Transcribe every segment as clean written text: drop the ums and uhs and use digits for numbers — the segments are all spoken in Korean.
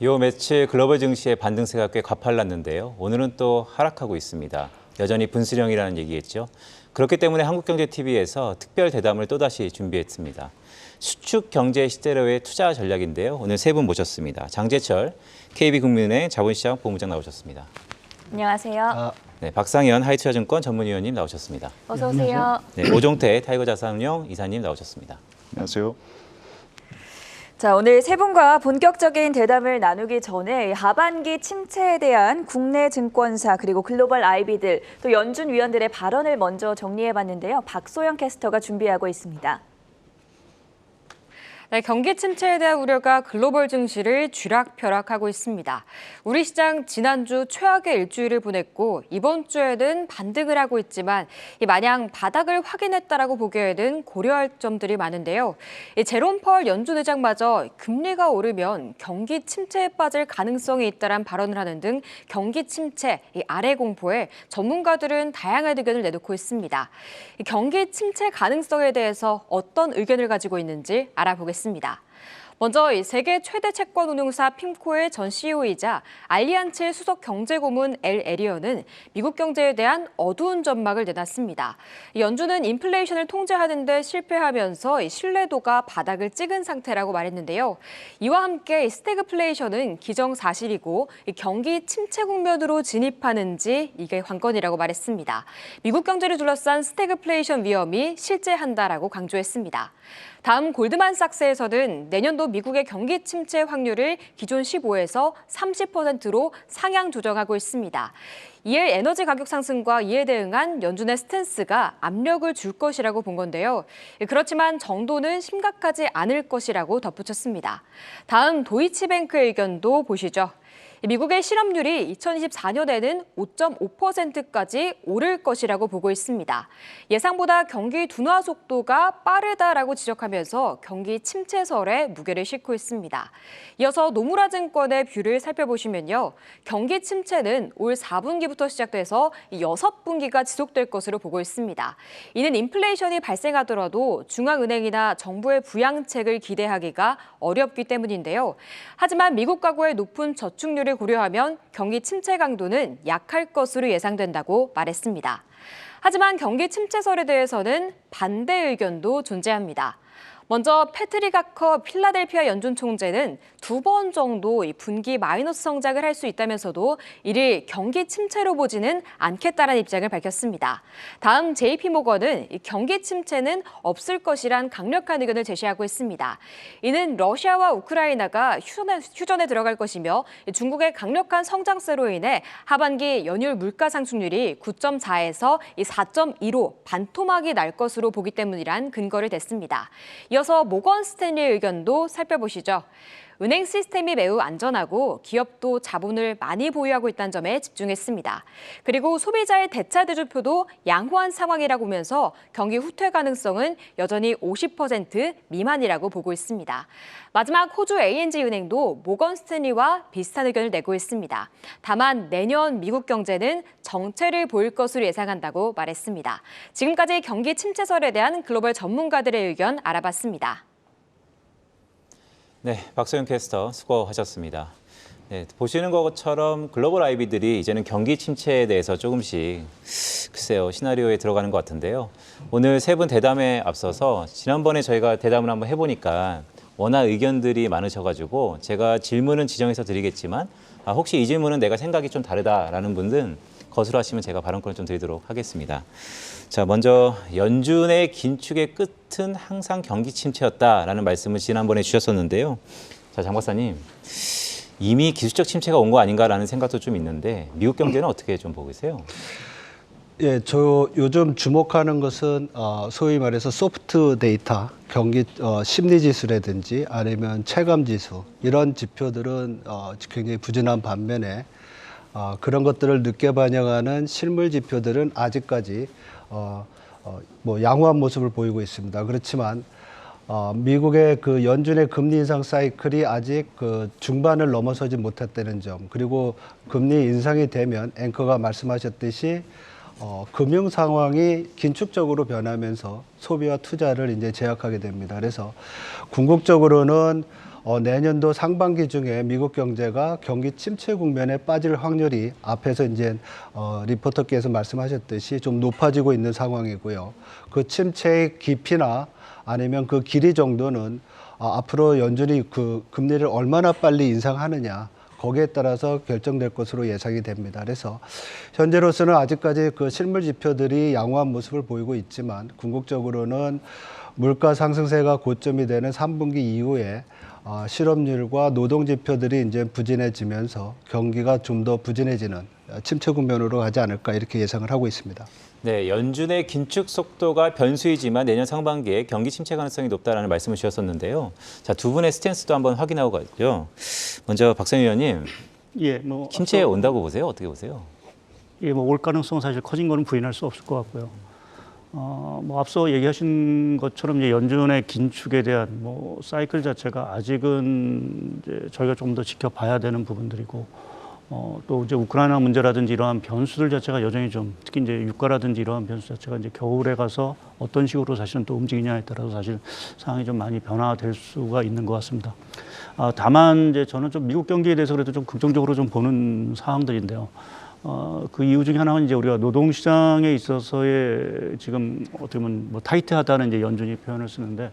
요 며칠 글로벌 증시의 반등세가 꽤 가팔랐는데요. 오늘은 또 하락하고 있습니다. 여전히 분수령이라는 얘기겠죠. 그렇기 때문에 한국경제TV에서 특별 대담을 또다시 준비했습니다. 수축 경제 시대로의 투자 전략인데요. 오늘 세 분 모셨습니다. 장재철 KB국민은행 자본시장 본부장 나오셨습니다. 안녕하세요. 네, 박상현 하이투자증권 전문위원님 나오셨습니다. 어서 오세요. 네, 오종태 타이거자산운용 이사님 나오셨습니다. 안녕하세요. 자, 오늘 세 분과 본격적인 대담을 나누기 전에 하반기 침체에 대한 국내 증권사 그리고 글로벌 IB들 또 연준 위원들의 발언을 먼저 정리해봤는데요. 박소영 캐스터가 준비하고 있습니다. 네, 경기 침체에 대한 우려가 글로벌 증시를 쥐락펴락하고 있습니다. 우리 시장 지난주 최악의 일주일을 보냈고 이번 주에는 반등을 하고 있지만 마냥 바닥을 확인했다라고 보기에는 고려할 점들이 많은데요. 제롬 파월 연준 의장마저 금리가 오르면 경기 침체에 빠질 가능성이 있다란 발언을 하는 등 경기 침체, 아래 공포에 전문가들은 다양한 의견을 내놓고 있습니다. 경기 침체 가능성에 대해서 어떤 의견을 가지고 있는지 알아보겠습니다. 먼저 세계 최대 채권 운용사 핌코의 전 CEO이자 알리안츠의 수석 경제고문 엘 에리어는 미국 경제에 대한 어두운 전망을 내놨습니다. 연준은 인플레이션을 통제하는 데 실패하면서 신뢰도가 바닥을 찍은 상태라고 말했는데요. 이와 함께 스태그플레이션은 기정사실이고 경기 침체 국면으로 진입하는지 이게 관건이라고 말했습니다. 미국 경제를 둘러싼 스태그플레이션 위험이 실제한다라고 강조했습니다. 다음 골드만삭스에서는 내년도 미국의 경기 침체 확률을 기존 15에서 30%로 상향 조정하고 있습니다. 이에 에너지 가격 상승과 이에 대응한 연준의 스탠스가 압력을 줄 것이라고 본 건데요. 그렇지만 정도는 심각하지 않을 것이라고 덧붙였습니다. 다음 도이치뱅크의 의견도 보시죠. 미국의 실업률이 2024년에는 5.5%까지 오를 것이라고 보고 있습니다. 예상보다 경기 둔화 속도가 빠르다라고 지적하면서 경기 침체설에 무게를 싣고 있습니다. 이어서 노무라 증권의 뷰를 살펴보시면요. 경기 침체는 올 4분기부터 시작돼서 6분기가 지속될 것으로 보고 있습니다. 이는 인플레이션이 발생하더라도 중앙은행이나 정부의 부양책을 기대하기가 어렵기 때문인데요. 하지만 미국 가구의 높은 저축률을 고려하면 경기 침체 강도는 약할 것으로 예상된다고 말했습니다. 하지만 경기 침체설에 대해서는 반대 의견도 존재합니다. 먼저 패트릭 하커 필라델피아 연준 총재는 2번 정도 분기 마이너스 성장을 할 수 있다면서도 이를 경기 침체로 보지는 않겠다라는 입장을 밝혔습니다. 다음 JP모건은 경기 침체는 없을 것이란 강력한 의견을 제시하고 있습니다. 이는 러시아와 우크라이나가 휴전에 들어갈 것이며 중국의 강력한 성장세로 인해 하반기 연율 물가 상승률이 9.4에서 4.2로 반토막이 날 것으로 보기 때문이란 근거를 댔습니다. 이어서 모건 스탠리의 의견도 살펴보시죠. 은행 시스템이 매우 안전하고 기업도 자본을 많이 보유하고 있다는 점에 집중했습니다. 그리고 소비자의 대차 대조표도 양호한 상황이라고 보면서 경기 후퇴 가능성은 여전히 50% 미만이라고 보고 있습니다. 마지막 호주 ANZ은행도 모건 스탠리와 비슷한 의견을 내고 있습니다. 다만 내년 미국 경제는 정체를 보일 것으로 예상한다고 말했습니다. 지금까지 경기 침체설에 대한 글로벌 전문가들의 의견 알아봤습니다. 네, 박소영 캐스터 수고하셨습니다. 네, 보시는 것처럼 글로벌 IB들이 이제는 경기 침체에 대해서 조금씩 글쎄요 시나리오에 들어가는 것 같은데요. 오늘 세 분 대담에 앞서서 지난번에 저희가 대담을 한번 해보니까 워낙 의견들이 많으셔가지고 제가 질문은 지정해서 드리겠지만 혹시 이 질문은 내가 생각이 좀 다르다라는 분들은 거슬하시면 제가 발언권을 좀 드리도록 하겠습니다. 자, 먼저 연준의 긴축의 끝은 항상 경기 침체였다라는 말씀을 지난번에 주셨었는데요. 자, 장 박사님, 이미 기술적 침체가 온 거 아닌가라는 생각도 좀 있는데 미국 경제는 어떻게 좀 보고 계세요? 예, 저 요즘 주목하는 것은 소위 말해서 소프트 데이터, 경기 심리 지수라든지 아니면 체감 지수 이런 지표들은 굉장히 부진한 반면에 그런 것들을 늦게 반영하는 실물 지표들은 아직까지 뭐 양호한 모습을 보이고 있습니다. 그렇지만 미국의 그 연준의 금리 인상 사이클이 아직 그 중반을 넘어서지 못했다는 점, 그리고 금리 인상이 되면 앵커가 말씀하셨듯이 금융 상황이 긴축적으로 변하면서 소비와 투자를 이제 제약하게 됩니다. 그래서 궁극적으로는 내년도 상반기 중에 미국 경제가 경기 침체 국면에 빠질 확률이 앞에서 이제 리포터께서 말씀하셨듯이 좀 높아지고 있는 상황이고요. 그 침체의 깊이나 아니면 그 길이 정도는 앞으로 연준이 그 금리를 얼마나 빨리 인상하느냐 거기에 따라서 결정될 것으로 예상이 됩니다. 그래서 현재로서는 아직까지 그 실물 지표들이 양호한 모습을 보이고 있지만 궁극적으로는 물가 상승세가 고점이 되는 3분기 이후에 실업률과 노동 지표들이 이제 부진해지면서 경기가 좀 더 부진해지는 침체 국면으로 가지 않을까 이렇게 예상을 하고 있습니다. 네, 연준의 긴축 속도가 변수이지만 내년 상반기에 경기 침체 가능성이 높다라는 말씀을 주셨었는데요. 자, 두 분의 스탠스도 한번 확인하고 가죠. 먼저 박상희 의원님, 예, 뭐 침체에 온다고 보세요? 어떻게 보세요? 예, 뭐 올 가능성 사실 커진 거는 부인할 수 없을 것 같고요. 뭐 앞서 얘기하신 것처럼 이제 연준의 긴축에 대한 뭐 사이클 자체가 아직은 이제 저희가 좀 더 지켜봐야 되는 부분들이고, 또 이제 우크라이나 문제라든지 이러한 변수들 자체가 여전히 좀 특히 이제 유가라든지 이러한 변수 자체가 이제 겨울에 가서 어떤 식으로 사실은 또 움직이냐에 따라서 사실 상황이 좀 많이 변화될 수가 있는 것 같습니다. 다만 이제 저는 좀 미국 경기에 대해서 그래도 좀 긍정적으로 좀 보는 사항들인데요. 그 이유 중에 하나는 이제 우리가 노동시장에 있어서의 지금 어떻게 보면 뭐 타이트하다는 이제 연준이 표현을 쓰는데,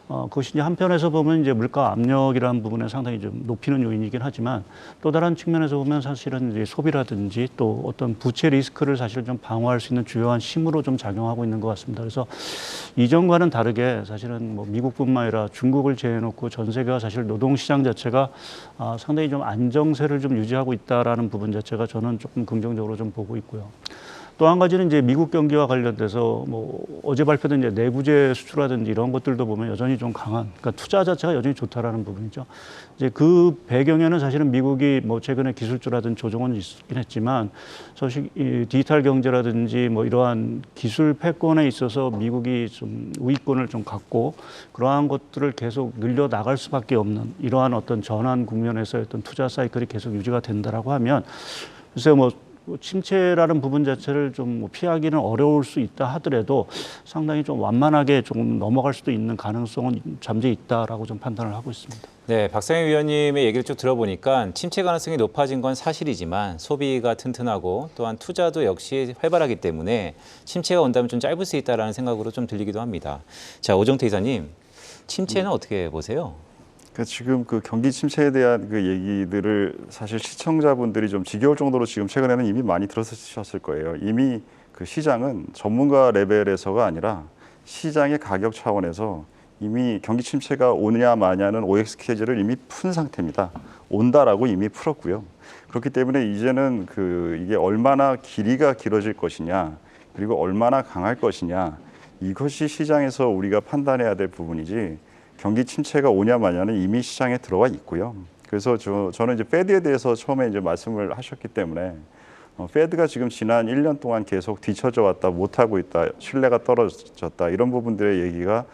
그것이 이제 한편에서 보면 이제 물가 압력이라는 부분에 상당히 좀 높이는 요인이긴 하지만 또 다른 측면에서 보면 사실은 이제 소비라든지 또 어떤 부채 리스크를 사실 좀 방어할 수 있는 주요한 힘으로 좀 작용하고 있는 것 같습니다. 그래서 이전과는 다르게 사실은 뭐 미국뿐만 아니라 중국을 제외해놓고 전 세계가 사실 노동시장 자체가 상당히 좀 안정세를 좀 유지하고 있다라는 부분 자체가 저는 조금 긍정적으로 좀 보고 있고요. 또 한 가지는 이제 미국 경기와 관련돼서 뭐 어제 발표된 이제 내구재 수출이라든지 이런 것들도 보면 여전히 좀 강한, 그러니까 투자 자체가 여전히 좋다라는 부분이죠. 이제 그 배경에는 사실은 미국이 뭐 최근에 기술주라든지 조정은 있긴 했지만 사실 이 디지털 경제라든지 뭐 이러한 기술 패권에 있어서 미국이 좀 우위권을 좀 갖고 그러한 것들을 계속 늘려 나갈 수밖에 없는 이러한 어떤 전환 국면에서 어떤 투자 사이클이 계속 유지가 된다라고 하면 글쎄요 뭐 침체라는 부분 자체를 좀 피하기는 어려울 수 있다 하더라도 상당히 좀 완만하게 조금 넘어갈 수도 있는 가능성은 잠재 있다라고 좀 판단을 하고 있습니다. 네, 박상희 위원님의 얘기를 쭉 들어보니까 침체 가능성이 높아진 건 사실이지만 소비가 튼튼하고 또한 투자도 역시 활발하기 때문에 침체가 온다면 좀 짧을 수 있다라는 생각으로 좀 들리기도 합니다. 자, 오정태 이사님, 침체는 어떻게 보세요? 지금 그 경기 침체에 대한 그 얘기들을 사실 시청자분들이 좀 지겨울 정도로 지금 최근에는 이미 많이 들으셨을 거예요. 이미 그 시장은 전문가 레벨에서가 아니라 시장의 가격 차원에서 이미 경기 침체가 오느냐 마냐는 OX 스케줄을 이미 푼 상태입니다. 온다라고 이미 풀었고요. 그렇기 때문에 이제는 이게 얼마나 길이가 길어질 것이냐, 그리고 얼마나 강할 것이냐, 이것이 시장에서 우리가 판단해야 될 부분이지. 경기 침체가 오냐 마냐는 이미 시장에 들어와 있고요. 그래서 저는 이제 페드에 대해서 처음에 이제 말씀을 하셨기 때문에 페드가 지금 지난 1년 동안 계속 뒤처져 왔다, 못하고 있다, 신뢰가 떨어졌다 이런 부분들의 얘기가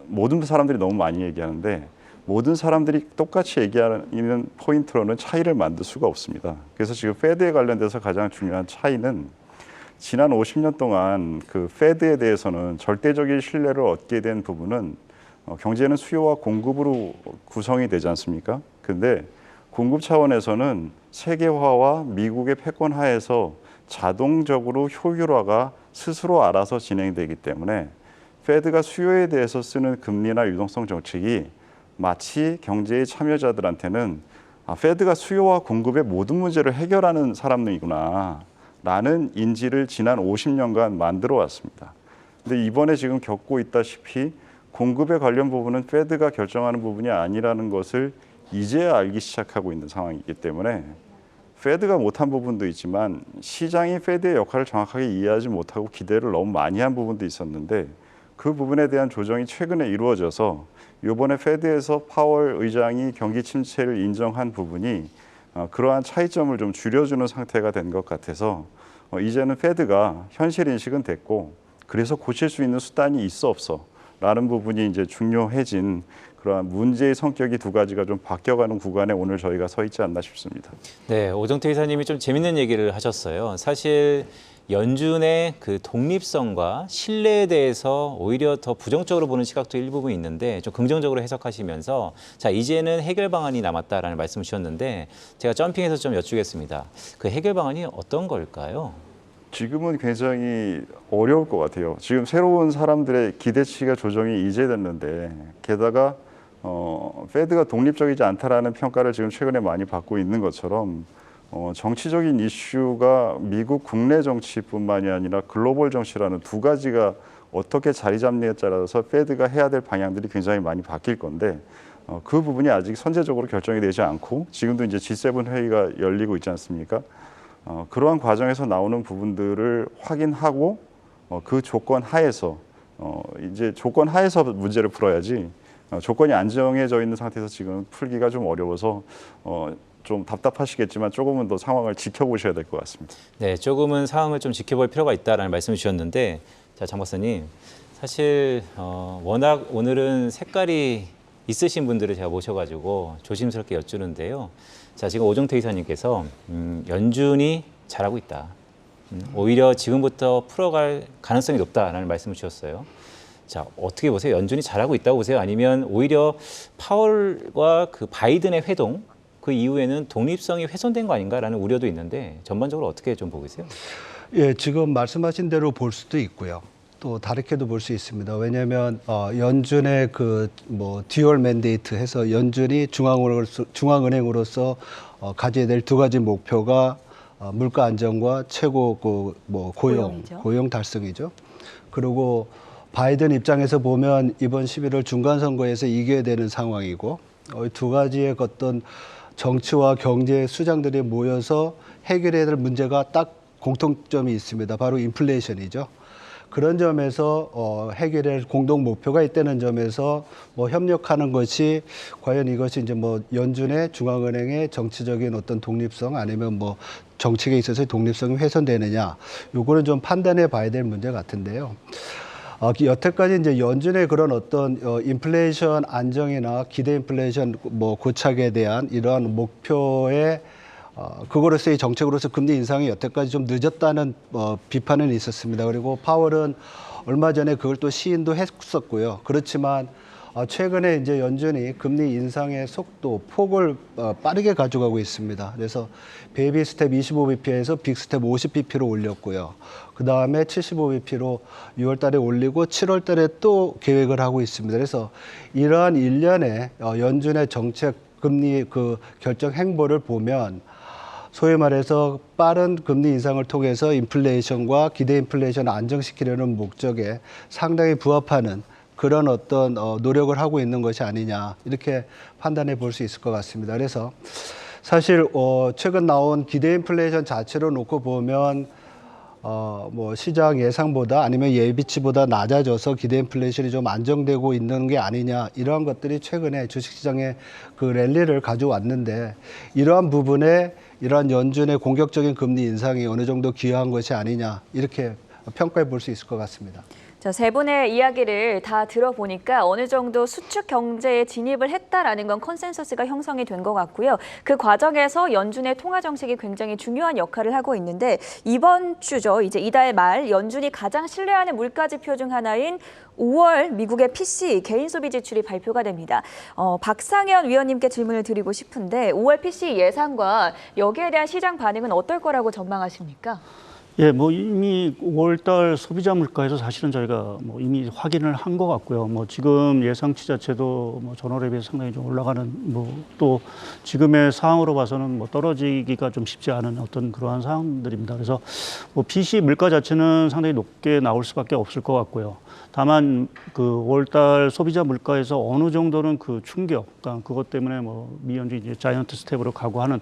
모든 사람들이 너무 많이 얘기하는데 모든 사람들이 똑같이 얘기하는 포인트로는 차이를 만들 수가 없습니다. 그래서 지금 페드에 관련돼서 가장 중요한 차이는 지난 50년 동안 그 페드에 대해서는 절대적인 신뢰를 얻게 된 부분은 경제는 수요와 공급으로 구성이 되지 않습니까? 근데 공급 차원에서는 세계화와 미국의 패권 하에서 자동적으로 효율화가 스스로 알아서 진행되기 때문에 페드가 수요에 대해서 쓰는 금리나 유동성 정책이 마치 경제의 참여자들한테는 페드가 수요와 공급의 모든 문제를 해결하는 사람이구나 라는 인지를 지난 50년간 만들어 왔습니다. 근데 이번에 지금 겪고 있다시피 공급에 관련 부분은 페드가 결정하는 부분이 아니라는 것을 이제야 알기 시작하고 있는 상황이기 때문에 페드가 못한 부분도 있지만 시장이 페드의 역할을 정확하게 이해하지 못하고 기대를 너무 많이 한 부분도 있었는데 그 부분에 대한 조정이 최근에 이루어져서 이번에 페드에서 파월 의장이 경기 침체를 인정한 부분이 그러한 차이점을 좀 줄여주는 상태가 된 것 같아서 이제는 페드가 현실 인식은 됐고 그래서 고칠 수 있는 수단이 있어 없어 라는 부분이 이제 중요해진 그러한 문제의 성격이 두 가지가 좀 바뀌어가는 구간에 오늘 저희가 서 있지 않나 싶습니다. 네, 오정태 이사님이 좀 재밌는 얘기를 하셨어요. 사실 연준의 그 독립성과 신뢰에 대해서 오히려 더 부정적으로 보는 시각도 일부분 있는데 좀 긍정적으로 해석하시면서 자, 이제는 해결 방안이 남았다라는 말씀을 주셨는데 제가 점핑해서 좀 여쭈겠습니다. 그 해결 방안이 어떤 걸까요? 지금은 굉장히 어려울 것 같아요. 지금 새로운 사람들의 기대치가 조정이 이제 됐는데 게다가 페드가 독립적이지 않다라는 평가를 지금 최근에 많이 받고 있는 것처럼 정치적인 이슈가 미국 국내 정치뿐만이 아니라 글로벌 정치라는 두 가지가 어떻게 자리 잡느냐에 따라서 페드가 해야 될 방향들이 굉장히 많이 바뀔 건데 그 부분이 아직 선제적으로 결정이 되지 않고 지금도 이제 G7 회의가 열리고 있지 않습니까? 그러한 과정에서 나오는 부분들을 확인하고 그 조건 하에서 이제 조건 하에서 문제를 풀어야지 조건이 안 정해져 있는 상태에서 지금 풀기가 좀 어려워서 좀 답답하시겠지만 조금은 더 상황을 지켜보셔야 될 것 같습니다. 네, 조금은 상황을 좀 지켜볼 필요가 있다라는 말씀을 주셨는데 자, 장 박사님 사실 워낙 오늘은 색깔이 있으신 분들을 제가 모셔가지고 조심스럽게 여쭈는데요. 자, 지금 오정태 이사님께서 연준이 잘하고 있다. 오히려 지금부터 풀어갈 가능성이 높다라는 말씀을 주셨어요. 자, 어떻게 보세요? 연준이 잘하고 있다고 보세요? 아니면 오히려 파월과 그 바이든의 회동 그 이후에는 독립성이 훼손된 거 아닌가라는 우려도 있는데 전반적으로 어떻게 좀 보고 계세요? 예, 지금 말씀하신 대로 볼 수도 있고요. 또 다르게도 볼 수 있습니다. 왜냐하면 연준의 그 뭐 듀얼 맨데이트 해서 연준이 중앙은행으로서 가져야 될 두 가지 목표가 물가 안정과 최고 그 뭐 고용 달성이죠. 그리고 바이든 입장에서 보면 이번 11월 중간 선거에서 이겨야 되는 상황이고 두 가지의 어떤 정치와 경제 수장들이 모여서 해결해야 될 문제가 딱 공통점이 있습니다. 바로 인플레이션이죠. 그런 점에서 해결할 공동 목표가 있다는 점에서 뭐 협력하는 것이 과연 이것이 이제 뭐 연준의 중앙은행의 정치적인 어떤 독립성 아니면 뭐 정책에 있어서의 독립성이 훼손되느냐, 요거는 좀 판단해 봐야 될 문제 같은데요. 여태까지 이제 연준의 그런 어떤 인플레이션 안정이나 기대 인플레이션 뭐 고착에 대한 이러한 목표에 그거로서의 정책으로서 금리 인상이 여태까지 좀 늦었다는 비판은 있었습니다. 그리고 파월은 얼마 전에 그걸 또 시인도 했었고요. 그렇지만 최근에 이제 연준이 금리 인상의 속도, 폭을 빠르게 가져가고 있습니다. 그래서 베이비 스텝 25bp에서 빅 스텝 50bp로 올렸고요. 그 다음에 75bp로 6월 달에 올리고 7월 달에 또 계획을 하고 있습니다. 그래서 이러한 일련의 연준의 정책 금리 그 결정 행보를 보면 소위 말해서 빠른 금리 인상을 통해서 인플레이션과 기대 인플레이션을 안정시키려는 목적에 상당히 부합하는 그런 어떤 노력을 하고 있는 것이 아니냐 이렇게 판단해 볼 수 있을 것 같습니다. 그래서 사실 최근 나온 기대 인플레이션 자체로 놓고 보면 뭐 시장 예상보다 아니면 예비치보다 낮아져서 기대 인플레이션이 좀 안정되고 있는 게 아니냐 이러한 것들이 최근에 주식시장에 그 랠리를 가져왔는데 이러한 부분에 이러한 연준의 공격적인 금리 인상이 어느 정도 기여한 것이 아니냐 이렇게 평가해 볼 수 있을 것 같습니다. 자, 세 분의 이야기를 다 들어보니까 어느 정도 수축 경제에 진입을 했다라는 건 컨센서스가 형성이 된 것 같고요. 그 과정에서 연준의 통화 정책이 굉장히 중요한 역할을 하고 있는데 이번 주죠. 이제 이달 말 연준이 가장 신뢰하는 물가 지표 중 하나인 5월 미국의 PCE 개인 소비 지출이 발표가 됩니다. 박상현 위원님께 질문을 드리고 싶은데 5월 PCE 예상과 여기에 대한 시장 반응은 어떨 거라고 전망하십니까? 예, 뭐 이미 5월달 소비자 물가에서 사실은 저희가 뭐 이미 확인을 한 것 같고요. 뭐 지금 예상치 자체도 뭐 전월에 비해서 상당히 좀 올라가는 뭐 또 지금의 상황으로 봐서는 뭐 떨어지기가 좀 쉽지 않은 어떤 그러한 상황들입니다. 그래서 뭐 PC 물가 자체는 상당히 높게 나올 수밖에 없을 것 같고요. 다만 그 5월달 소비자 물가에서 어느 정도는 그 충격, 그러니까 그것 때문에 뭐 미연준이 이제 자이언트 스텝으로 각오하는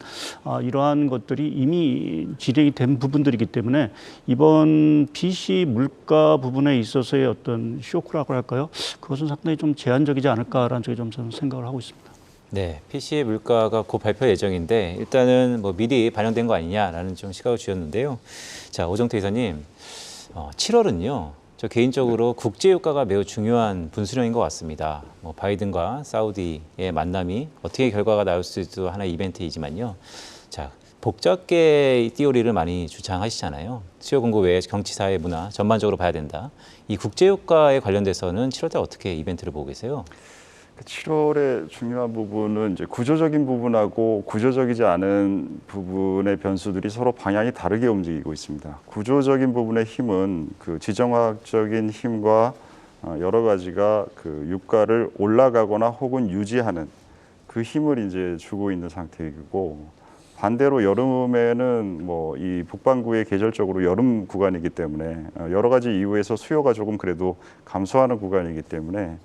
이러한 것들이 이미 진행이 된 부분들이기 때문에 이번 PC 물가 부분에 있어서의 어떤 쇼크라고 할까요? 그것은 상당히 좀 제한적이지 않을까라는 쪽에 좀 저는 생각을 하고 있습니다. 네, PC의 물가가 곧 발표 예정인데 일단은 뭐 미리 반영된 거 아니냐라는 좀 시각을 주셨는데요. 자, 오정태 이사님, 7월은요. 저 개인적으로 국제 유가가 매우 중요한 분수령인 것 같습니다. 뭐 바이든과 사우디의 만남이 어떻게 결과가 나올 수도 하나의 이벤트이지만요. 자, 복잡계 띠오리를 많이 주창하시잖아요. 수요 공급 외에 정치, 사회, 문화 전반적으로 봐야 된다. 이 국제 유가에 관련돼서는 7월달 어떻게 이벤트를 보고 계세요? 7월의 중요한 부분은 이제 구조적인 부분하고 구조적이지 않은 부분의 변수들이 서로 방향이 다르게 움직이고 있습니다. 구조적인 부분의 힘은 그 지정학적인 힘과 여러 가지가 그 유가를 올라가거나 혹은 유지하는 그 힘을 이제 주고 있는 상태이고, 반대로 여름에는 뭐 이 북반구의 계절적으로 여름 구간이기 때문에 여러 가지 이유에서 수요가 조금 그래도 감소하는 구간이기 때문에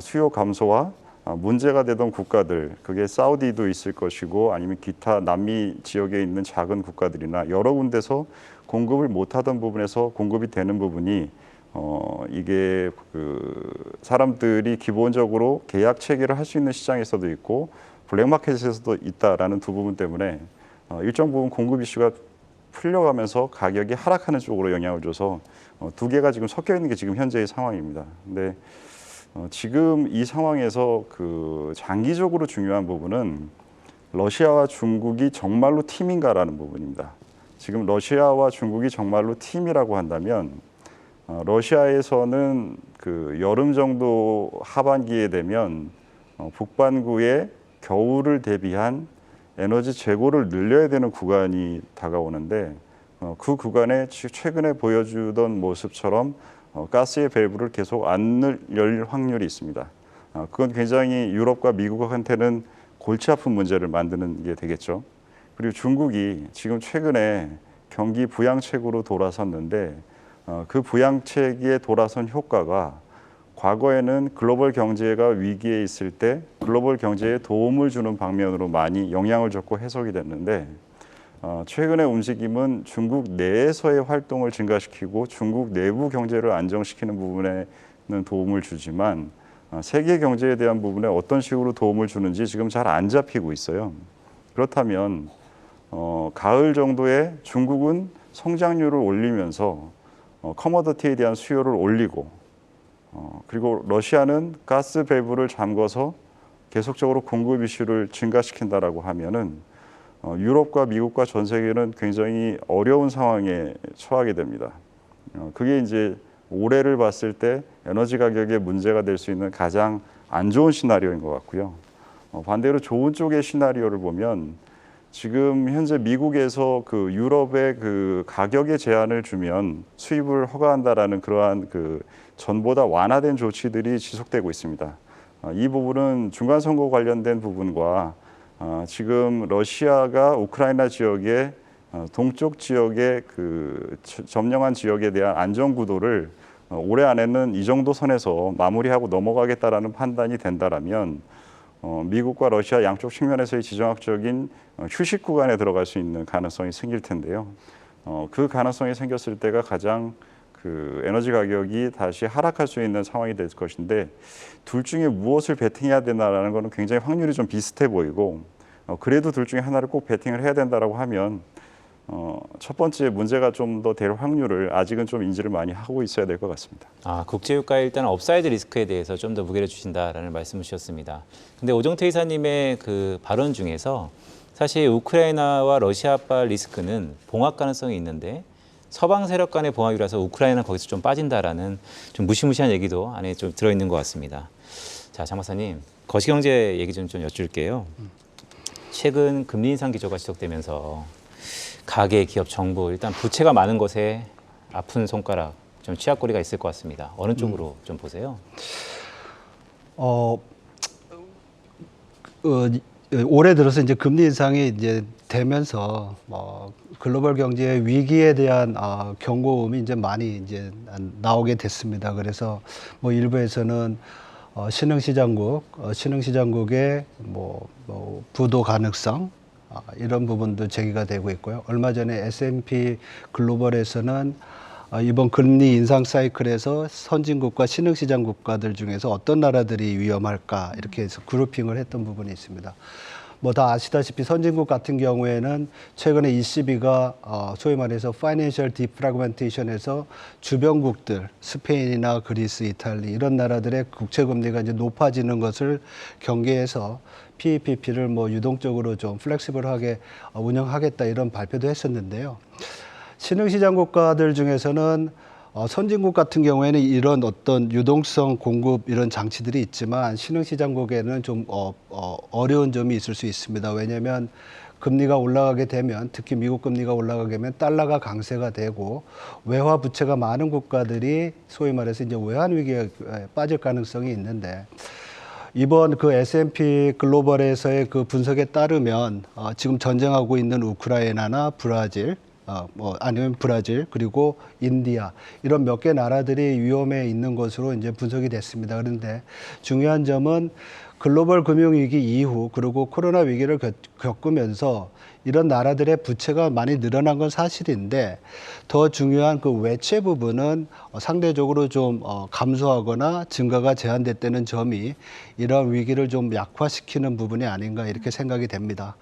수요 감소와 문제가 되던 국가들, 그게 사우디도 있을 것이고 아니면 기타 남미 지역에 있는 작은 국가들이나 여러 군데서 공급을 못하던 부분에서 공급이 되는 부분이 이게 그 사람들이 기본적으로 계약 체결을 할 수 있는 시장에서도 있고 블랙마켓에서도 있다라는 두 부분 때문에 일정 부분 공급 이슈가 풀려가면서 가격이 하락하는 쪽으로 영향을 줘서 두 개가 지금 섞여 있는 게 지금 현재의 상황입니다. 근데 지금 이 상황에서 그 장기적으로 중요한 부분은 러시아와 중국이 정말로 팀인가라는 부분입니다. 지금 러시아와 중국이 정말로 팀이라고 한다면 러시아에서는 그 여름 정도 하반기에 되면 북반구의 겨울을 대비한 에너지 재고를 늘려야 되는 구간이 다가오는데 그 구간에 최근에 보여주던 모습처럼 가스의 밸브를 계속 안 열 확률이 있습니다. 그건 굉장히 유럽과 미국한테는 골치 아픈 문제를 만드는 게 되겠죠. 그리고 중국이 지금 최근에 경기 부양책으로 돌아섰는데 그 부양책에 돌아선 효과가 과거에는 글로벌 경제가 위기에 있을 때 글로벌 경제에 도움을 주는 방면으로 많이 영향을 줬고 해석이 됐는데 최근의 움직임은 중국 내에서의 활동을 증가시키고 중국 내부 경제를 안정시키는 부분에는 도움을 주지만 세계 경제에 대한 부분에 어떤 식으로 도움을 주는지 지금 잘 안 잡히고 있어요. 그렇다면 가을 정도에 중국은 성장률을 올리면서 커머더티에 대한 수요를 올리고 그리고 러시아는 가스 밸브를 잠궈서 계속적으로 공급 이슈를 증가시킨다라고 하면은 유럽과 미국과 전 세계는 굉장히 어려운 상황에 처하게 됩니다. 그게 이제 올해를 봤을 때 에너지 가격에 문제가 될 수 있는 가장 안 좋은 시나리오인 것 같고요. 반대로 좋은 쪽의 시나리오를 보면 지금 현재 미국에서 그 유럽의 그 가격에 제한을 주면 수입을 허가한다라는 그러한 그 전보다 완화된 조치들이 지속되고 있습니다. 이 부분은 중간 선거 관련된 부분과 지금 러시아가 우크라이나 지역의 동쪽 지역의 그 점령한 지역에 대한 안전 구도를 올해 안에는 이 정도 선에서 마무리하고 넘어가겠다라는 판단이 된다라면 미국과 러시아 양쪽 측면에서의 지정학적인 휴식 구간에 들어갈 수 있는 가능성이 생길 텐데요. 그 가능성이 생겼을 때가 가장 그 에너지 가격이 다시 하락할 수 있는 상황이 될 것인데 둘 중에 무엇을 베팅해야 되나라는 것은 굉장히 확률이 좀 비슷해 보이고 그래도 둘 중에 하나를 꼭 베팅을 해야 된다라고 하면 첫 번째 문제가 좀 더 될 확률을 아직은 좀 인지를 많이 하고 있어야 될 것 같습니다. 국제유가의 일단 업사이드 리스크에 대해서 좀 더 무게를 주신다라는 말씀을 주셨습니다. 근데 오정태 이사님의 그 발언 중에서 사실 우크라이나와 러시아발 리스크는 봉합 가능성이 있는데 서방 세력 간의 봉합이라서 우크라이나는 거기서 좀 빠진다라는 좀 무시무시한 얘기도 안에 좀 들어있는 것 같습니다. 자, 장 박사님, 거시경제 얘기 좀 여쭐게요. 최근 금리 인상 기조가 지속되면서 가계, 기업, 정부 일단 부채가 많은 것에 아픈 손가락, 좀 치약거리가 있을 것 같습니다. 어느 쪽으로 좀 보세요? 올해 들어서 이제 금리 인상이 이제 되면서 글로벌 경제의 위기에 대한 경고음이 이제 많이 이제 나오게 됐습니다. 그래서 뭐 일부에서는 신흥시장국의 부도 가능성 이런 부분도 제기가 되고 있고요. 얼마 전에 S&P 글로벌에서는 이번 금리 인상 사이클에서 선진국과 신흥시장 국가들 중에서 어떤 나라들이 위험할까 이렇게 해서 그룹핑을 했던 부분이 있습니다. 뭐 다 아시다시피 선진국 같은 경우에는 최근에 ECB가 소위 말해서 Financial Defragmentation에서 주변국들 스페인이나 그리스, 이탈리 이런 나라들의 국채 금리가 이제 높아지는 것을 경계해서 PEPP를 뭐 유동적으로 좀 플렉시블하게 운영하겠다 이런 발표도 했었는데요. 신흥시장 국가들 중에서는 선진국 같은 경우에는 이런 어떤 유동성 공급 이런 장치들이 있지만 신흥시장국에는 좀 어려운 점이 있을 수 있습니다. 왜냐하면 금리가 올라가게 되면 특히 미국 금리가 올라가게 되면 달러가 강세가 되고 외화 부채가 많은 국가들이 소위 말해서 이제 외환 위기에 빠질 가능성이 있는데 이번 그 S&P 글로벌에서의 그 분석에 따르면 지금 전쟁하고 있는 우크라이나나 브라질 아니면 브라질 그리고 인디아 이런 몇 개 나라들이 위험에 있는 것으로 이제 분석이 됐습니다. 그런데 중요한 점은 글로벌 금융위기 이후 그리고 코로나 위기를 겪으면서 이런 나라들의 부채가 많이 늘어난 건 사실인데 더 중요한 그 외채 부분은 상대적으로 좀 감소하거나 증가가 제한됐다는 점이 이런 위기를 좀 약화시키는 부분이 아닌가 이렇게 생각이 됩니다.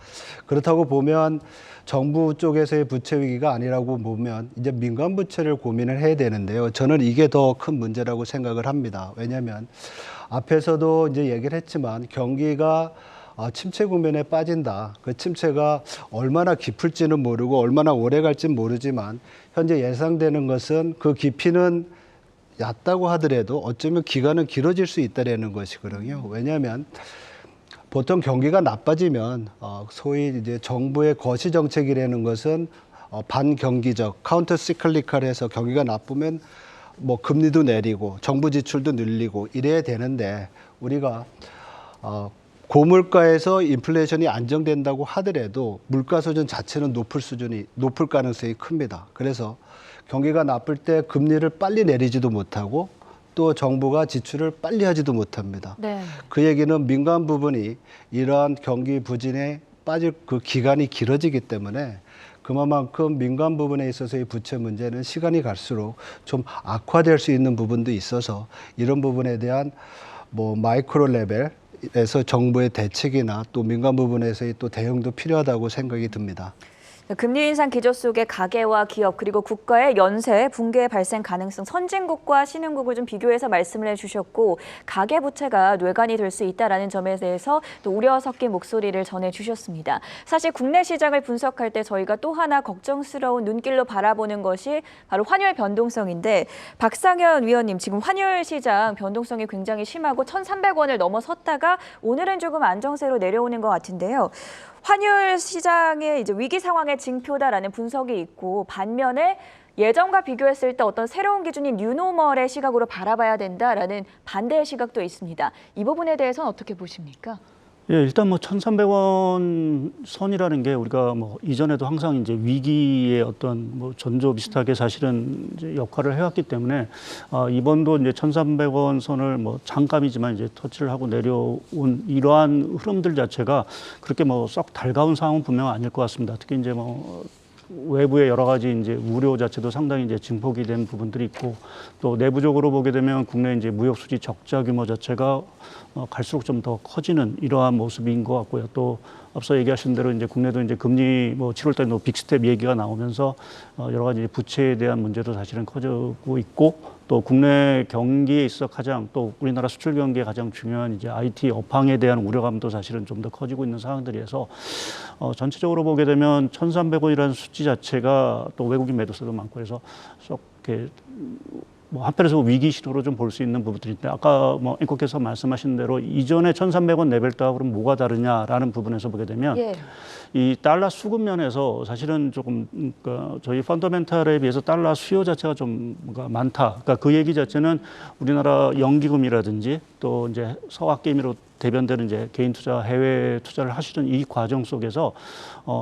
그렇다고 보면 정부 쪽에서의 부채 위기가 아니라고 보면 이제 민간 부채를 고민을 해야 되는데요. 저는 이게 더 큰 문제라고 생각을 합니다. 왜냐하면 앞에서도 이제 얘기를 했지만 경기가 침체 국면에 빠진다. 그 침체가 얼마나 깊을지는 모르고 얼마나 오래 갈지는 모르지만 현재 예상되는 것은 그 깊이는 얕다고 하더라도 어쩌면 기간은 길어질 수 있다는 것이거든요. 왜냐하면 보통 경기가 나빠지면 소위 이제 정부의 거시 정책이라는 것은 반경기적, 카운터 시클리컬해서 경기가 나쁘면 뭐 금리도 내리고 정부 지출도 늘리고 이래야 되는데 우리가 고물가에서 인플레이션이 안정된다고 하더라도 물가 수준 자체는 높을 가능성이 큽니다. 그래서 경기가 나쁠 때 금리를 빨리 내리지도 못하고 또 정부가 지출을 빨리 하지도 못합니다. 네. 그 얘기는 민간 부분이 이러한 경기 부진에 빠질 그 기간이 길어지기 때문에 그만큼 민간 부분에 있어서의 부채 문제는 시간이 갈수록 좀 악화될 수 있는 부분도 있어서 이런 부분에 대한 뭐 마이크로 레벨에서 정부의 대책이나 또 민간 부분에서의 또 대응도 필요하다고 생각이 듭니다. 금리 인상 기조 속에 가계와 기업 그리고 국가의 연쇄 붕괴 발생 가능성 선진국과 신흥국을 좀 비교해서 말씀을 해주셨고 가계 부채가 뇌관이 될 수 있다라는 점에 대해서 또 우려 섞인 목소리를 전해주셨습니다. 사실 국내 시장을 분석할 때 저희가 또 하나 걱정스러운 눈길로 바라보는 것이 바로 환율 변동성인데 박상현 위원님 지금 환율 시장 변동성이 굉장히 심하고 1,300원을 넘어섰다가 오늘은 조금 안정세로 내려오는 것 같은데요. 환율 시장의 이제 위기 상황의 징표다라는 분석이 있고 반면에 예전과 비교했을 때 어떤 새로운 기준인 뉴노멀의 시각으로 바라봐야 된다라는 반대의 시각도 있습니다. 이 부분에 대해서는 어떻게 보십니까? 예, 일단 뭐 1,300원 선이라는 게 우리가 뭐 이전에도 항상 이제 위기의 어떤 뭐 전조 비슷하게 사실은 이제 역할을 해왔기 때문에 이번도 이제 1,300원 선을 뭐 잠깐이지만 이제 터치를 하고 내려온 이러한 흐름들 자체가 그렇게 뭐 썩 달가운 상황은 분명 아닐 것 같습니다. 특히 이제 뭐 외부의 여러 가지 이제 우려 자체도 상당히 이제 증폭이 된 부분들이 있고 또 내부적으로 보게 되면 국내 이제 무역 수지 적자 규모 자체가 갈수록 좀 더 커지는 이러한 모습인 것 같고요. 또 앞서 얘기하신 대로 이제 국내도 이제 금리 뭐 7월달 뭐 빅스텝 얘기가 나오면서 여러 가지 부채에 대한 문제도 사실은 커지고 있고 또 국내 경기에 있어 가장 또 우리나라 수출 경기에 가장 중요한 이제 IT 업황에 대한 우려감도 사실은 좀 더 커지고 있는 상황들이어서 전체적으로 보게 되면 1,300원이라는 수치 자체가 또 외국인 매도세도 많고 해서 썩 이렇게 뭐 한편에서 위기 신호로 좀 볼 수 있는 부분들인데 아까 뭐 앵커께서 말씀하신 대로 이전에 1,300원 레벨과 그럼 뭐가 다르냐라는 부분에서 보게 되면 이 달러 수급 면에서 사실은 조금 그러니까 저희 펀더멘탈에 비해서 달러 수요 자체가 좀 뭔가 많다. 그러니까 그 얘기 자체는 우리나라 연기금이라든지 또 이제 서학개미로 대변되는 이제 개인 투자, 해외 투자를 하시는 이 과정 속에서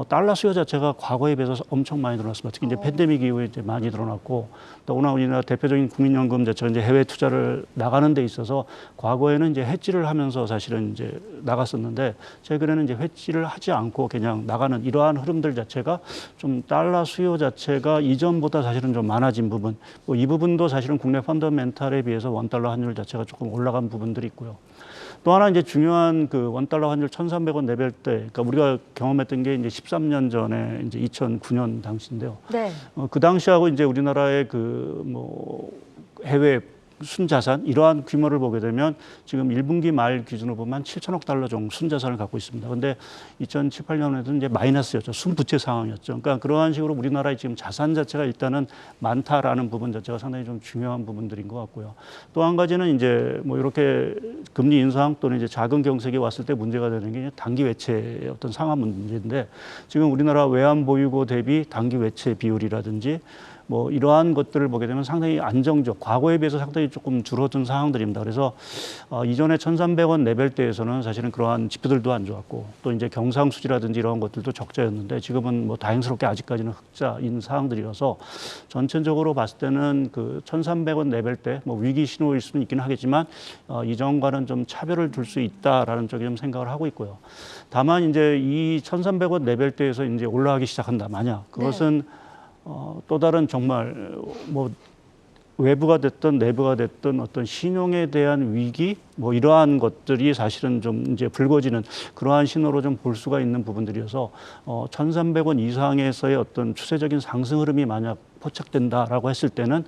달러 수요 자체가 과거에 비해서 엄청 많이 늘어났습니다. 특히 이제 팬데믹 이후에 이제 많이 늘어났고 더구나 우리나라 대표적인 국민연금 자체가 이제 해외 투자를 나가는 데 있어서 과거에는 이제 해지를 하면서 사실은 이제 나갔었는데 최근에는 이제 해지를 하지 않고 그냥 나가는 이러한 흐름들 자체가 좀 달러 수요 자체가 이전보다 사실은 좀 많아진 부분, 뭐 이 부분도 사실은 국내 펀더멘탈에 비해서 원달러 환율 자체가 조금 올라간 부분들이 있고요. 또 하나 이제 중요한 그 원달러 환율 1,300원 레벨 때, 그러니까 우리가 경험했던 게 이제 13년 전에 이제 2009년 당시인데요. 네. 그 당시하고 이제 우리나라의 그 뭐 해외 순자산 이러한 규모를 보게 되면 지금 1분기 말 기준으로 보면 7천억 달러 정도 순자산을 갖고 있습니다. 그런데 2007, 8년에도 이제 마이너스였죠. 순부채 상황이었죠. 그러니까 그러한 식으로 우리나라의 지금 자산 자체가 일단은 많다라는 부분 자체가 상당히 좀 중요한 부분들인 것 같고요. 또 한 가지는 이제 뭐 이렇게 금리 인상 또는 이제 작은 경색이 왔을 때 문제가 되는 게 단기 외채의 어떤 상환 문제인데 지금 우리나라 외환 보유고 대비 단기 외채 비율이라든지 뭐 이러한 것들을 보게 되면 상당히 안정적, 과거에 비해서 상당히 조금 줄어든 상황들입니다. 그래서 이전에 1,300원 레벨대에서는 사실은 그러한 지표들도 안 좋았고 또 이제 경상수지라든지 이런 것들도 적자였는데 지금은 뭐 다행스럽게 아직까지는 흑자인 상황들이라서 전체적으로 봤을 때는 그 1,300원 레벨대 뭐 위기 신호일 수는 있긴 하겠지만 이전과는 좀 차별을 둘 수 있다라는 쪽에 좀 생각을 하고 있고요. 다만 이제 이 1,300원 레벨대에서 이제 올라가기 시작한다. 만약 그것은 또 다른 정말 뭐 외부가 됐든 내부가 됐든 어떤 신용에 대한 위기 뭐 이러한 것들이 사실은 좀 이제 불거지는 그러한 신호로 좀 볼 수가 있는 부분들이어서 1,300원 이상에서의 어떤 추세적인 상승 흐름이 만약 포착된다라고 했을 때는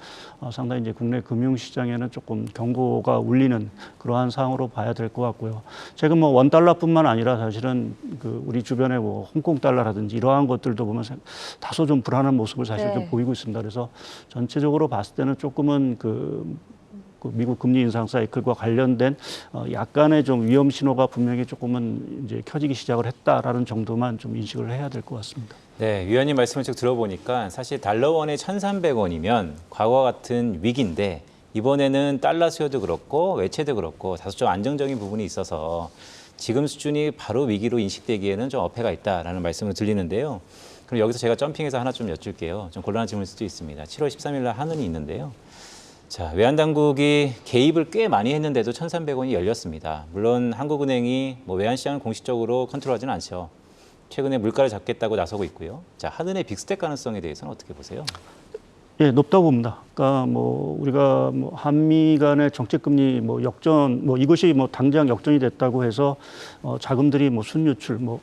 상당히 이제 국내 금융시장에는 조금 경고가 울리는 그러한 상황으로 봐야 될 것 같고요. 최근 뭐 원달러뿐만 아니라 사실은 그 우리 주변에 뭐 홍콩 달러라든지 이러한 것들도 보면 다소 좀 불안한 모습을 사실 네. 좀 보이고 있습니다. 그래서 전체적으로 봤을 때는 조금은 그 미국 금리 인상 사이클과 관련된 약간의 좀 위험 신호가 분명히 조금은 이제 켜지기 시작을 했다라는 정도만 좀 인식을 해야 될 것 같습니다. 네, 위원님 말씀을 쭉 들어보니까 사실 달러원의 1,300원이면 과거와 같은 위기인데 이번에는 달러 수요도 그렇고 외채도 그렇고 다소 좀 안정적인 부분이 있어서 지금 수준이 바로 위기로 인식되기에는 좀 어폐가 있다라는 말씀을 들리는데요. 그럼 여기서 제가 점핑해서 하나 좀 여쭐게요. 좀 곤란한 질문일 수도 있습니다. 7월 13일 날 한은이 있는데요. 자, 외환당국이 개입을 꽤 많이 했는데도 1,300원이 열렸습니다. 물론 한국은행이 뭐 외환시장을 공식적으로 컨트롤하지는 않죠. 최근에 물가를 잡겠다고 나서고 있고요. 자, 한은의 빅스텝 가능성에 대해서는 어떻게 보세요? 예, 높다고 봅니다. 그러니까 뭐 우리가 뭐 한미 간의 정책금리 뭐 역전 뭐 이것이 뭐 당장 역전이 됐다고 해서 자금들이 뭐 순유출 뭐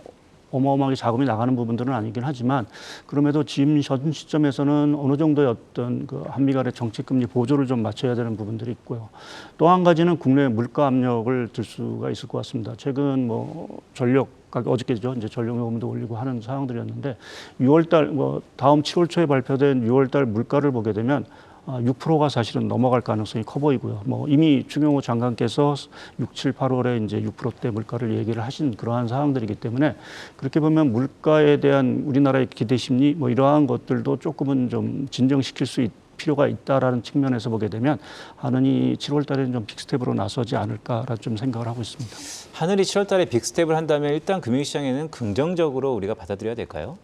어마어마하게 자금이 나가는 부분들은 아니긴 하지만 그럼에도 지금 현 시점에서는 어느 정도의 어떤 그 한미 간의 정책금리 보조를 좀 맞춰야 되는 부분들이 있고요. 또 한 가지는 국내 물가 압력을 들 수가 있을 것 같습니다. 최근 뭐 전력 가격 어저께죠. 이제 전력요금도 올리고 하는 상황들이었는데 6월달 뭐 다음 7월 초에 발표된 6월달 물가를 보게 되면 6%가 사실은 넘어갈 가능성이 커 보이고요. 뭐 이미 추경호 장관께서 6, 7, 8월에 이제 6%대 물가를 얘기를 하신 그러한 상황들이기 때문에 그렇게 보면 물가에 대한 우리나라의 기대 심리 뭐 이러한 것들도 조금은 좀 진정시킬 수 필요가 있다라는 측면에서 보게 되면 한은이 7월 달에는 좀 빅스텝으로 나서지 않을까라는 좀 생각을 하고 있습니다. 하늘이 7월 달에 빅스텝을 한다면 일단 금융시장에는 긍정적으로 우리가 받아들여야 될까요?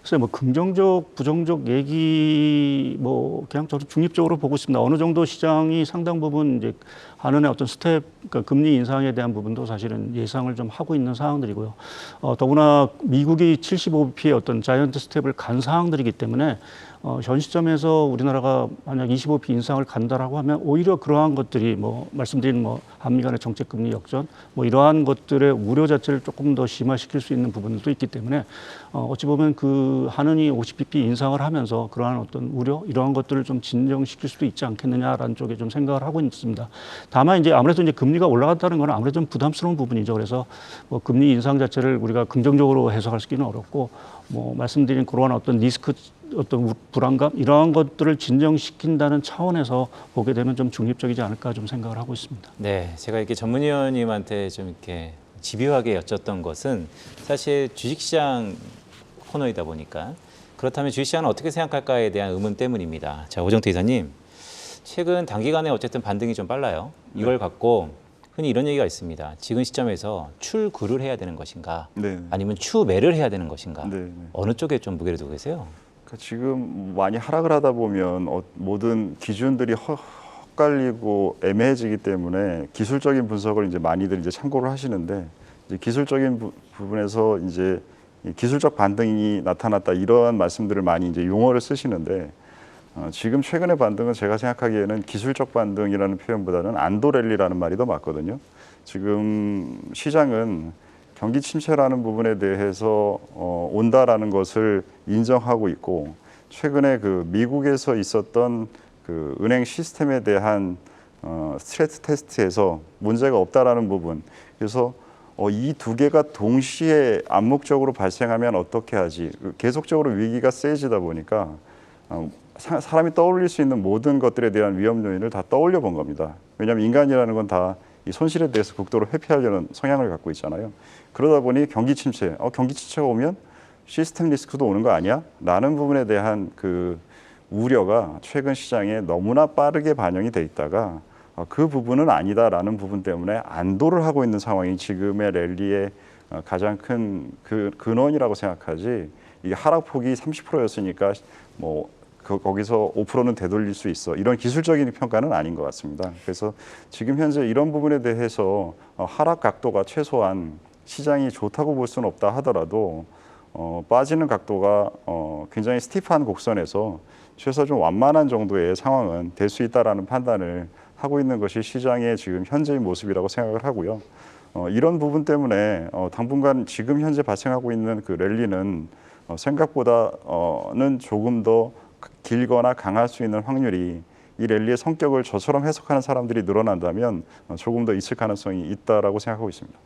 글쎄요, 뭐 긍정적, 부정적 얘기 뭐 그냥 저도 중립적으로 보고 있습니다. 어느 정도 시장이 상당 부분 이제 한은의 어떤 스텝, 그러니까 금리 인상에 대한 부분도 사실은 예상을 좀 하고 있는 상황들이고요. 더구나 미국이 75bp의 어떤 자이언트 스텝을 간 상황들이기 때문에 현 시점에서 우리나라가 만약 25bp 인상을 간다라고 하면 오히려 그러한 것들이 뭐 말씀드린 뭐 한미 간의 정책금리 역전 뭐 이러한 것들의 우려 자체를 조금 더 심화시킬 수 있는 부분도 있기 때문에 어찌 보면 그 한은이 50bp 인상을 하면서 그러한 어떤 우려 이러한 것들을 좀 진정시킬 수도 있지 않겠느냐라는 쪽에 좀 생각을 하고 있습니다. 다만 이제 아무래도 이제 금리가 올라간다는 건 아무래도 좀 부담스러운 부분이죠. 그래서 뭐 금리 인상 자체를 우리가 긍정적으로 해석할 수는 어렵고 뭐 말씀드린 그러한 어떤 리스크 어떤 불안감 이러한 것들을 진정시킨다는 차원에서 보게 되면 좀 중립적이지 않을까 좀 생각을 하고 있습니다. 네, 제가 이렇게 전문위원님한테 좀 이렇게 집요하게 여쭸던 것은 사실 주식시장 코너이다 보니까 그렇다면 주식시장은 어떻게 생각할까에 대한 의문 때문입니다. 자, 오정태 이사님, 최근 단기간에 어쨌든 반등이 좀 빨라요. 이걸 갖고 흔히 이런 얘기가 있습니다. 지금 시점에서 출구를 해야 되는 것인가, 네. 아니면 추매를 해야 되는 것인가, 네. 어느 쪽에 좀 무게를 두고 계세요? 그러니까 지금 많이 하락을 하다 보면 모든 기준들이 헛갈리고 애매해지기 때문에 기술적인 분석을 이제 많이들 이제 참고를 하시는데 이제 기술적인 부분에서 이제 기술적 반등이 나타났다 이러한 말씀들을 많이 이제 용어를 쓰시는데 지금 최근의 반등은 제가 생각하기에는 기술적 반등이라는 표현보다는 안도 랠리라는 말이 더 맞거든요. 지금 시장은 경기 침체라는 부분에 대해서 온다라는 것을 인정하고 있고, 최근에 그 미국에서 있었던 그 은행 시스템에 대한 스트레스 테스트에서 문제가 없다라는 부분. 그래서 이 두 개가 동시에 암묵적으로 발생하면 어떻게 하지? 계속적으로 위기가 세지다 보니까 사람이 떠올릴 수 있는 모든 것들에 대한 위험 요인을 다 떠올려 본 겁니다. 왜냐하면 인간이라는 건 다 이 손실에 대해서 극도로 회피하려는 성향을 갖고 있잖아요. 그러다 보니 경기 침체가 오면 시스템 리스크도 오는 거 아니야? 라는 부분에 대한 그 우려가 최근 시장에 너무나 빠르게 반영이 돼 있다가 그 부분은 아니다라는 부분 때문에 안도를 하고 있는 상황이 지금의 랠리의 가장 큰 그 근원이라고 생각하지. 이게 하락폭이 30%였으니까 뭐 거기서 5%는 되돌릴 수 있어. 이런 기술적인 평가는 아닌 것 같습니다. 그래서 지금 현재 이런 부분에 대해서 하락 각도가 최소한 시장이 좋다고 볼 수는 없다 하더라도 빠지는 각도가 굉장히 스티프한 곡선에서 최소 좀 완만한 정도의 상황은 될 수 있다라는 판단을 하고 있는 것이 시장의 지금 현재의 모습이라고 생각을 하고요. 이런 부분 때문에 당분간 지금 현재 발생하고 있는 그 랠리는 생각보다는 조금 더 길거나 강할 수 있는 확률이, 이 랠리의 성격을 저처럼 해석하는 사람들이 늘어난다면 조금 더 있을 가능성이 있다라고 생각하고 있습니다.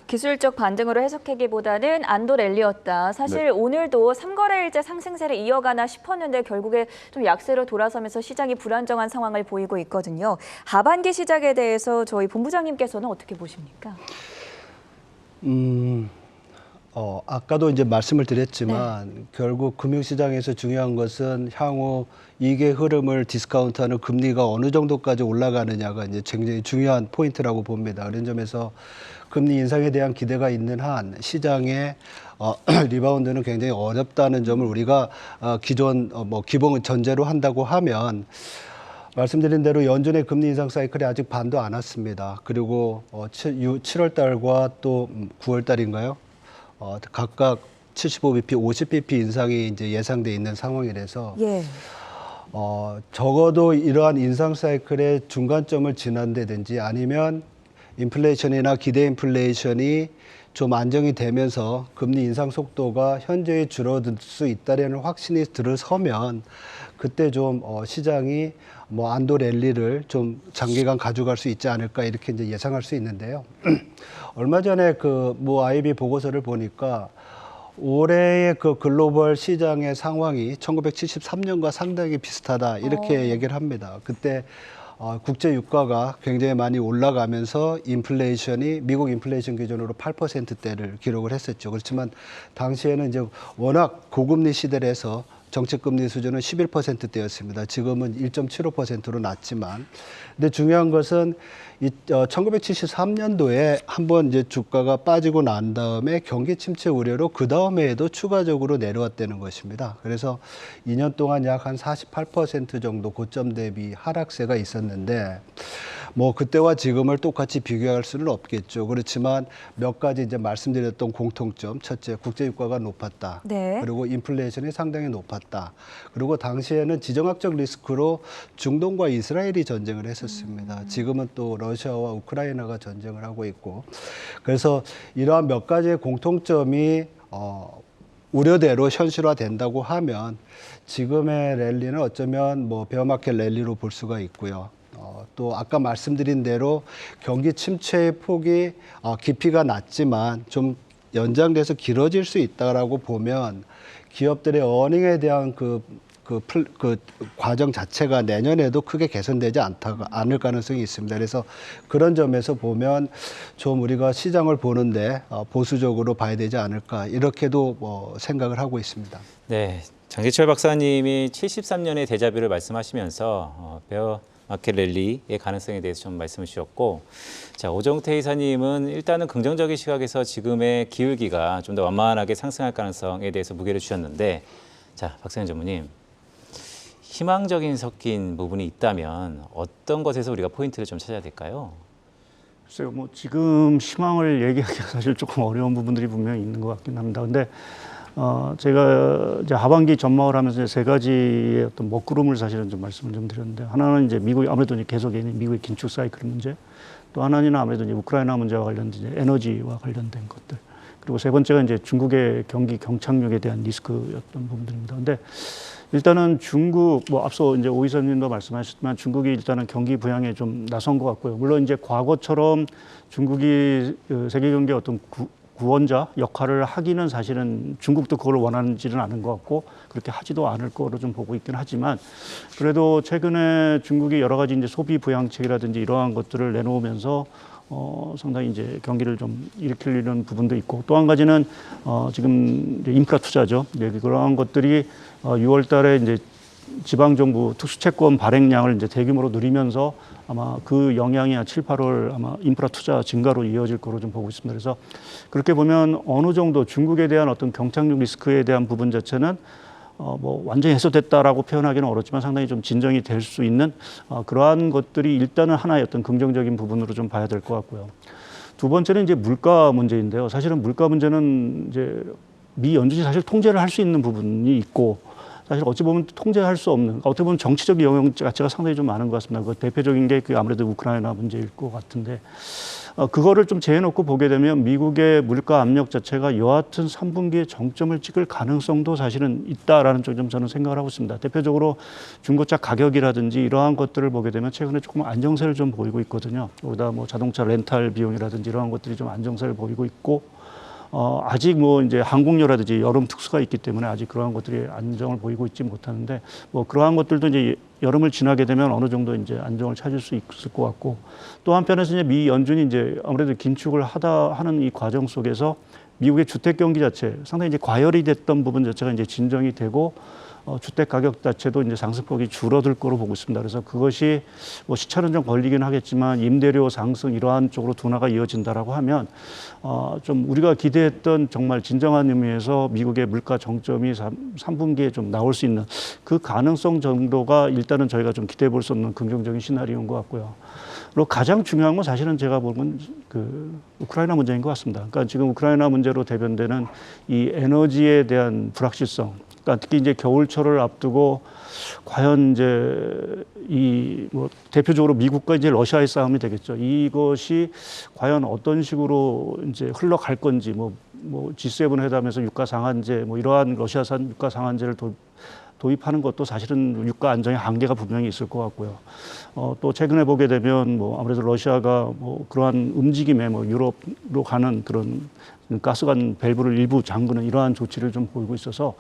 기술적 반등으로 해석하기보다는 안도 랠리였다. 사실 네. 오늘도 3거래일째 상승세를 이어가나 싶었는데 결국에 좀 약세로 돌아서면서 시장이 불안정한 상황을 보이고 있거든요. 하반기 시작에 대해서 저희 본부장님께서는 어떻게 보십니까? 아까도 이제 말씀을 드렸지만 결국 금융시장에서 중요한 것은 향후 이익의 흐름을 디스카운트하는 금리가 어느 정도까지 올라가느냐가 이제 굉장히 중요한 포인트라고 봅니다. 그런 점에서 금리 인상에 대한 기대가 있는 한 시장의 리바운드는 굉장히 어렵다는 점을 우리가 기존 기본 전제로 한다고 하면, 말씀드린 대로 연준의 금리 인상 사이클이 아직 반도 안 왔습니다. 그리고 7월 달과 또 9월 달인가요? 각각 75bp, 50bp 인상이 이제 예상돼 있는 상황이라서 예. 적어도 이러한 인상 사이클의 중간점을 지난다든지 아니면 인플레이션이나 기대 인플레이션이 좀 안정이 되면서 금리 인상 속도가 현재의 줄어들 수 있다는 확신이 들어서면 그때 좀 시장이 안도 랠리를 좀 장기간 가져갈 수 있지 않을까 이렇게 이제 예상할 수 있는데요. 얼마 전에 IB 보고서를 보니까 올해의 그 글로벌 시장의 상황이 1973년과 상당히 비슷하다 이렇게 얘기를 합니다. 그때 국제 유가가 굉장히 많이 올라가면서 인플레이션이 미국 인플레이션 기준으로 8%대를 기록을 했었죠. 그렇지만 당시에는 이제 워낙 고금리 시대라서 정책금리 수준은 11%대였습니다. 지금은 1.75%로 낮지만, 근데 중요한 것은 1973년도에 한번 이제 주가가 빠지고 난 다음에 경기 침체 우려로 그 다음에도 추가적으로 내려왔다는 것입니다. 그래서 2년 동안 약 한 48% 정도 고점 대비 하락세가 있었는데, 그때와 지금을 똑같이 비교할 수는 없겠죠. 그렇지만 몇 가지 이제 말씀드렸던 공통점, 첫째, 국제 유가가 높았다. 네. 그리고 인플레이션이 상당히 높았다. 그리고 당시에는 지정학적 리스크로 중동과 이스라엘이 전쟁을 했었습니다. 지금은 또 러시아와 우크라이나가 전쟁을 하고 있고, 그래서 이러한 몇 가지의 공통점이 우려대로 현실화된다고 하면 지금의 랠리는 어쩌면 베어마켓 랠리로 볼 수가 있고요. 또 아까 말씀드린 대로 경기 침체의 폭이 깊이가 낮지만 좀 연장돼서 길어질 수 있다라고 보면 기업들의 어닝에 대한 그 과정 자체가 내년에도 크게 개선되지 않을 가능성이 있습니다. 그래서 그런 점에서 보면 좀 우리가 시장을 보는데 보수적으로 봐야 되지 않을까 이렇게도 생각을 하고 있습니다. 네, 장기철 박사님이 73년의 데자뷰를 말씀하시면서 베어 마켓 랠리의 가능성에 대해서 좀 말씀을 주셨고, 자, 오정태 이사님은 일단은 긍정적인 시각에서 지금의 기울기가 좀 더 완만하게 상승할 가능성에 대해서 무게를 주셨는데, 자, 박세현 전무님, 희망적인 섞인 부분이 있다면 어떤 것에서 우리가 포인트를 좀 찾아야 될까요? 글쎄요, 지금 희망을 얘기하기가 사실 조금 어려운 부분들이 분명히 있는 것 같긴 합니다. 근데 제가 이제 하반기 전망을 하면서 이제 세 가지의 어떤 먹구름을 사실은 좀 말씀을 좀 드렸는데, 하나는 이제 미국이 아무래도 이제 계속적인 미국의 긴축 사이클 문제, 또 하나는 아무래도 이제 우크라이나 문제와 관련된 이제 에너지와 관련된 것들, 그리고 세 번째가 이제 중국의 경기 경착륙에 대한 리스크였던 부분들입니다. 근데 일단은 중국, 뭐 앞서 이제 오 이사님도 말씀하셨지만 중국이 일단은 경기 부양에 좀 나선 것 같고요. 물론 이제 과거처럼 중국이 세계 경기의 어떤 구원자 역할을 하기는 사실은 중국도 그걸 원하지는 않은 것 같고 그렇게 하지도 않을 거로 좀 보고 있긴 하지만, 그래도 최근에 중국이 여러 가지 이제 소비 부양책이라든지 이러한 것들을 내놓으면서 상당히 이제 경기를 좀 일으키려는 부분도 있고, 또 한 가지는 지금 이제 인프라 투자죠. 네, 그러한 것들이 6월 달에 이제 지방정부 특수채권 발행량을 이제 대규모로 늘리면서 아마 그 영향이 한 7, 8월 아마 인프라 투자 증가로 이어질 거로 좀 보고 있습니다. 그래서 그렇게 보면 어느 정도 중국에 대한 어떤 경착륙 리스크에 대한 부분 자체는 뭐 완전히 해소됐다라고 표현하기는 어렵지만 상당히 좀 진정이 될 수 있는 그러한 것들이 일단은 하나의 어떤 긍정적인 부분으로 좀 봐야 될 것 같고요. 두 번째는 이제 물가 문제인데요. 사실은 물가 문제는 이제 미 연준이 사실 통제를 할 수 있는 부분이 있고, 사실 어찌 보면 통제할 수 없는, 어떻게 보면 정치적 영향 자체가 상당히 좀 많은 것 같습니다. 그 대표적인 게 그 아무래도 우크라이나 문제일 것 같은데, 그거를 좀 재해놓고 보게 되면 미국의 물가 압력 자체가 여하튼 3분기에 정점을 찍을 가능성도 사실은 있다라는 쪽 좀 저는 생각을 하고 있습니다. 대표적으로 중고차 가격이라든지 이러한 것들을 보게 되면 최근에 조금 안정세를 좀 보이고 있거든요. 거기다 뭐 자동차 렌탈 비용이라든지 이러한 것들이 좀 안정세를 보이고 있고, 아직 뭐 이제 항공료라든지 여름 특수가 있기 때문에 아직 그러한 것들이 안정을 보이고 있지 못하는데, 뭐 그러한 것들도 이제 여름을 지나게 되면 어느 정도 이제 안정을 찾을 수 있을 것 같고, 또 한편에서 이제 미 연준이 이제 아무래도 긴축을 하는 이 과정 속에서 미국의 주택 경기 자체 상당히 이제 과열이 됐던 부분 자체가 이제 진정이 되고, 주택 가격 자체도 이제 상승폭이 줄어들 거로 보고 있습니다. 그래서 그것이 뭐 시차는 좀 걸리긴 하겠지만 임대료 상승 이러한 쪽으로 둔화가 이어진다라고 하면 좀 우리가 기대했던 정말 진정한 의미에서 미국의 물가 정점이 3분기에 좀 나올 수 있는 그 가능성 정도가 일단은 저희가 좀 기대해 볼 수 없는 긍정적인 시나리오인 것 같고요. 그리고 가장 중요한 건 사실은 제가 보는 그 우크라이나 문제인 것 같습니다. 그러니까 지금 우크라이나 문제로 대변되는 이 에너지에 대한 불확실성, 그러니까 특히 이제 겨울철을 앞두고 과연 이제 이 뭐 대표적으로 미국과 이제 러시아의 싸움이 되겠죠. 이것이 과연 어떤 식으로 이제 흘러갈 건지, 뭐 G7 회담에서 유가 상한제, 뭐 이러한 러시아산 유가 상한제를 도입하는 것도 사실은 유가 안정의 한계가 분명히 있을 것 같고요. 또 최근에 보게 되면 뭐 아무래도 러시아가 뭐 그러한 움직임에 뭐 유럽으로 가는 그런 가스관 밸브를 일부 잠그는 이러한 조치를 좀 보이고 있어서,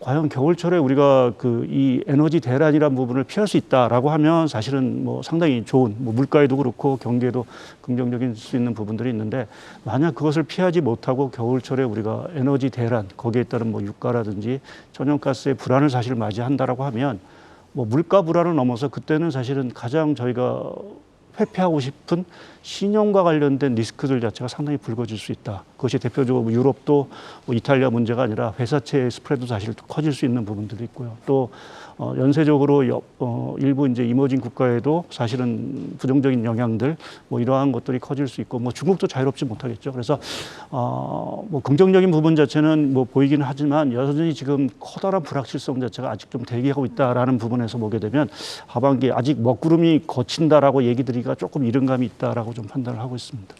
과연 겨울철에 우리가 그 이 에너지 대란이라는 부분을 피할 수 있다라고 하면 사실은 뭐 상당히 좋은, 뭐 물가에도 그렇고 경기에도 긍정적인 수 있는 부분들이 있는데, 만약 그것을 피하지 못하고 겨울철에 우리가 에너지 대란, 거기에 따른 뭐 유가라든지 천연가스의 불안을 사실 맞이한다라고 하면 뭐 물가 불안을 넘어서 그때는 사실은 가장 저희가 회피하고 싶은 신용과 관련된 리스크들 자체가 상당히 불거질 수 있다. 그것이 대표적으로 유럽도 뭐 이탈리아 문제가 아니라 회사채 스프레드도 사실 커질 수 있는 부분들도 있고요. 또 연쇄적으로 일부 이제 이머징 국가에도 사실은 부정적인 영향들, 뭐 이러한 것들이 커질 수 있고, 뭐 중국도 자유롭지 못하겠죠. 그래서 뭐 긍정적인 부분 자체는 뭐 보이기는 하지만 여전히 지금 커다란 불확실성 자체가 아직 좀 대기하고 있다라는 부분에서 보게 되면 하반기에 아직 먹구름이 거친다라고 얘기 드리기가 조금 이른감이 있다라고 좀 판단을 하고 있습니다.